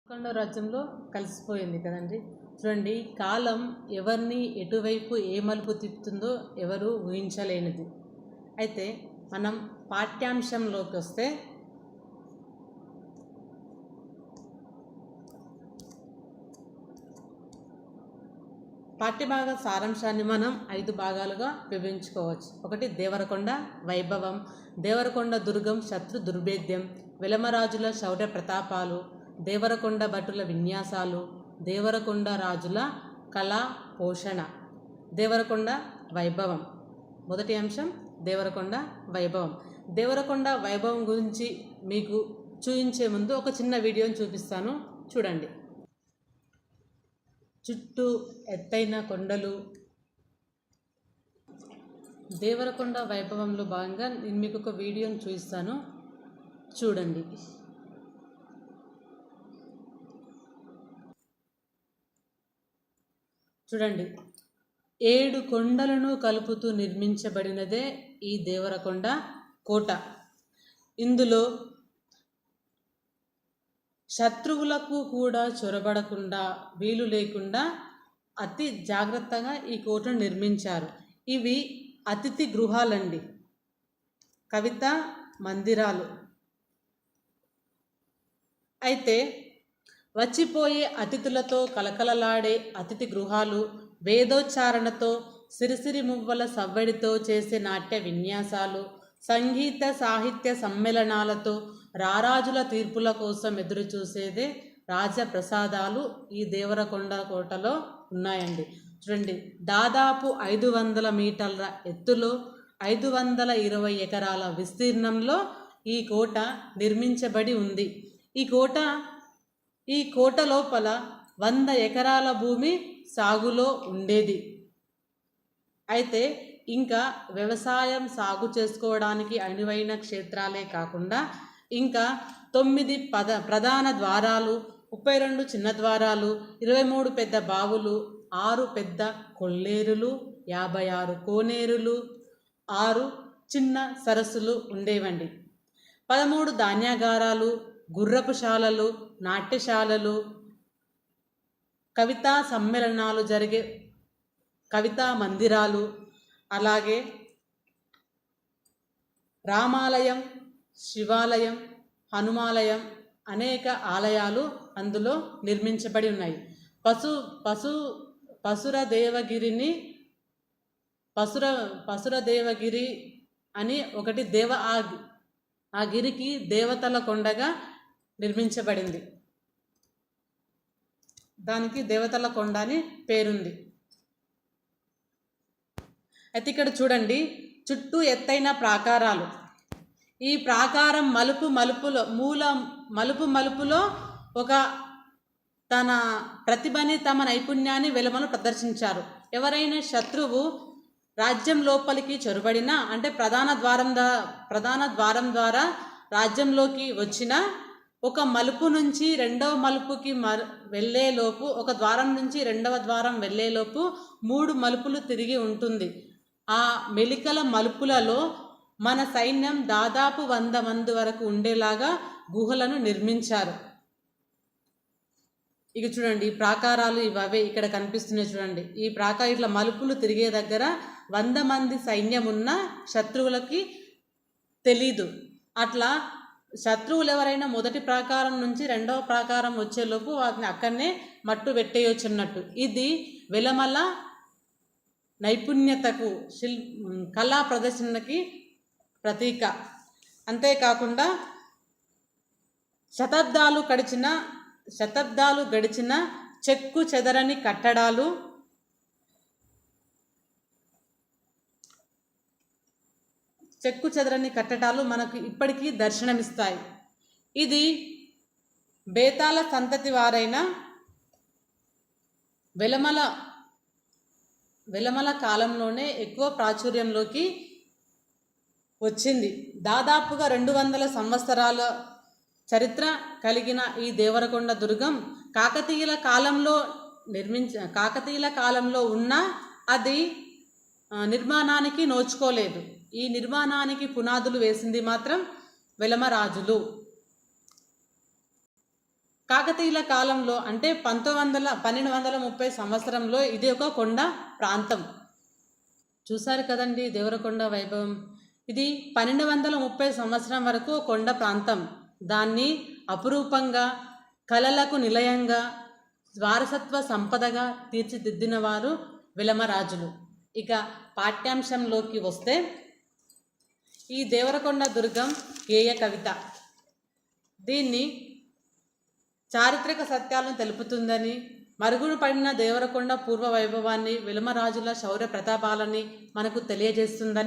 కొండ రాజ్యంలో కలిసిపోయింది కదండి. చూడండి, కాలం ఎవరిని ఎటువైపు ఏ మలుపు తిప్పుతుందో ఎవరు ఊహించలేనిది. అయితే మనం పాఠ్యాంశంలోకి వస్తే పాఠ్యభాగ సారాంశాన్ని మనం 5 భాగాలుగా విభజించుకోవచ్చు. ఒకటి దేవరకొండ వైభవం, దేవరకొండ దుర్గం శత్రు దుర్భేద్యం, వెలమరాజుల శౌర్య ప్రతాపాలు, దేవరకొండ భటుల విన్యాసాలు, దేవరకొండ రాజుల కళా పోషణ. దేవరకొండ వైభవం మొదటి అంశం. దేవరకొండ వైభవం. దేవరకొండ వైభవం గురించి మీకు చూపించే ముందు ఒక చిన్న వీడియోని చూపిస్తాను, చూడండి. చుట్టూ ఎత్తైన కొండలు. దేవరకొండ వైభవంలో భాగంగా నేను మీకు ఒక వీడియోని చూపిస్తాను, చూడండి. చూడండి, 7 కొండలను కలుపుతూ నిర్మించబడినదే ఈ దేవరకొండ కోట. ఇందులో శత్రువులకు కూడా చొరబడకుండా, వీలు లేకుండా అతి జాగ్రత్తగా ఈ కోటను నిర్మించారు. ఇవి అతిథి గృహాలండి, కవితా మందిరాలు. అయితే వచ్చిపోయే అతిథులతో కలకలలాడే అతిథి గృహాలు, వేదోచ్చారణతో, సిరిసిరి మువ్వల సవ్వడితో చేసే నాట్య విన్యాసాలు, సంగీత సాహిత్య సమ్మేళనాలతో రారాజుల తీర్పుల కోసం ఎదురుచూసేదే రాజప్రసాదాలు ఈ దేవరకొండ కోటలో ఉన్నాయండి. చూడండి, దాదాపు 500 మీటర్ల ఎత్తులో 520 ఎకరాల విస్తీర్ణంలో ఈ కోట నిర్మించబడి ఉంది. ఈ కోట లోపల 100 ఎకరాల భూమి సాగులో ఉండేది. అయితే ఇంకా వ్యవసాయం సాగు చేసుకోవడానికి అనువైన క్షేత్రాలే కాకుండా ఇంకా 9 ప్రధాన ద్వారాలు, 32 చిన్న ద్వారాలు, 23 పెద్ద బావులు, 6 పెద్ద కొల్లేరులు, 56 కోనేరులు, 6 చిన్న సరస్సులు ఉండేవండి. 13 ధాన్యాగారాలు, గుర్రపుశాలలు, నాట్యశాలలు, కవితా సమ్మేళనాలు జరిగే కవితా మందిరాలు, అలాగే రామాలయం, శివాలయం, హనుమాలయం, అనేక ఆలయాలు అందులో నిర్మించబడి ఉన్నాయి. పసురదేవగిరి అని ఒకటి ఆ గిరికి దేవతల కొండగా నిర్మించబడింది. దానికి దేవతల కొండ అని పేరుంది. అయితే ఇక్కడ చూడండి, చుట్టూ ఎత్తైన ప్రాకారాలు. ఈ ప్రాకారం మలుపులో ఒక తన ప్రతిభని, తమ నైపుణ్యాన్ని, వెలుమను ప్రదర్శించారు. ఎవరైనా శత్రువు రాజ్యం లోపలికి చొరబడినా, అంటే ప్రధాన ద్వారం ద్వారా రాజ్యంలోకి వచ్చిన ఒక మలుపు నుంచి రెండవ మలుపుకి వెళ్ళేలోపు, ఒక ద్వారం నుంచి రెండవ ద్వారం వెళ్ళేలోపు 3 మలుపులు తిరిగి ఉంటుంది. ఆ మెలికల మలుపులలో మన సైన్యం దాదాపు 100 మంది వరకు ఉండేలాగా గుహలను నిర్మించారు. ఇక చూడండి, ఈ ప్రాకారాలు ఇవే ఇక్కడ కనిపిస్తున్నాయి. చూడండి, ఈ ఇట్లా మలుపులు తిరిగే దగ్గర 100 మంది సైన్యం ఉన్న శత్రువులకి తెలీదు. అట్లా శత్రువులు ఎవరైనా మొదటి ప్రాకారం నుంచి రెండవ ప్రాకారం వచ్చేలోపు వాటిని అక్కడనే మట్టు పెట్టేయొచ్చు అన్నట్టు. ఇది వెలమల నైపుణ్యతకు, కళా ప్రదర్శనకి ప్రతీక. అంతేకాకుండా శతాబ్దాలు గడిచిన చెక్కు చెదరని కట్టడాలు మనకు ఇప్పటికీ దర్శనమిస్తాయి. ఇది బేతాళ సంతతి వారైన వెలమల కాలంలోనే ఎక్కువ ప్రాచుర్యంలోకి వచ్చింది. దాదాపుగా 200 సంవత్సరాల చరిత్ర కలిగిన ఈ దేవరకొండ దుర్గం కాకతీయుల కాలంలో ఉన్న అది నిర్మాణానికి నోచుకోలేదు. ఈ నిర్మాణానికి పునాదులు వేసింది మాత్రం వెలమరాజులు. కాకతీయుల కాలంలో అంటే 1230 సంవత్సరంలో ఇది ఒక కొండ ప్రాంతం. చూసారు కదండి దేవరకొండ వైభవం. ఇది 1230 సంవత్సరం వరకు కొండ ప్రాంతం. దాన్ని అపురూపంగా, కళలకు నిలయంగా, వారసత్వ సంపదగా తీర్చిదిద్దిన వారు వెలమరాజులు. ఇక పాఠ్యాంశంలోకి వస్తే, ఈ దేవరకొండ దుర్గం గేయ కవిత. దీన్ని చారిత్రక సత్యాలను తెలుపుతుందని, మరుగున పడిన దేవరకొండ పూర్వ వైభవాన్ని, వెలమరాజుల శౌర్య ప్రతాపాలని మనకు తెలియజేస్తుందని